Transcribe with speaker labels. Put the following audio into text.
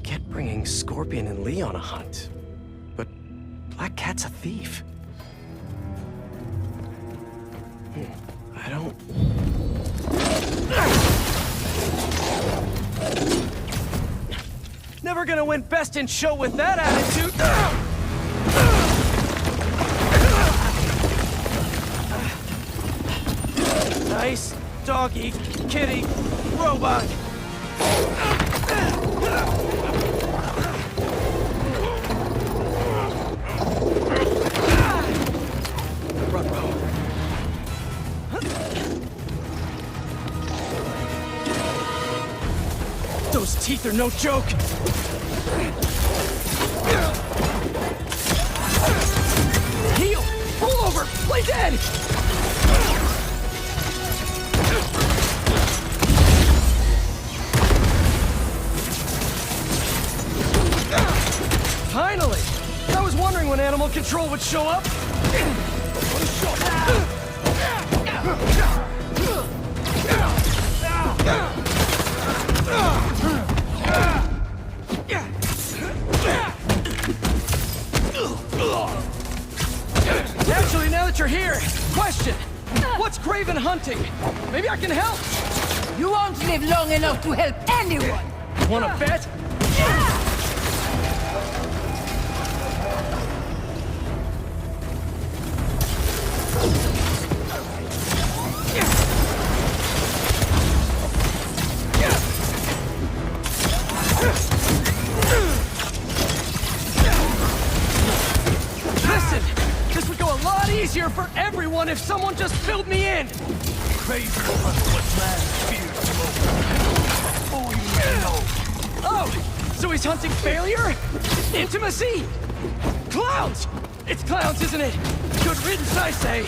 Speaker 1: get bringing Scorpion and Lee on a hunt, but Black Cat's a thief. I don't... Never gonna win Best in Show with that attitude! Nice doggy, kitty, robot! Those teeth are no joke! Heal! Pull over! Play dead! Finally! I was wondering when animal control would show up! Actually, now that you're here, question! What's Craven hunting? Maybe I can help!
Speaker 2: You won't live long enough to help anyone!
Speaker 1: Wanna bet? Listen, this would go a lot easier for everyone if someone just filled me in!
Speaker 3: Crazy was what man fears most. Oh, you know.
Speaker 1: Oh, so he's hunting failure? Intimacy? Clowns! It's clowns, isn't it? Good riddance, I say.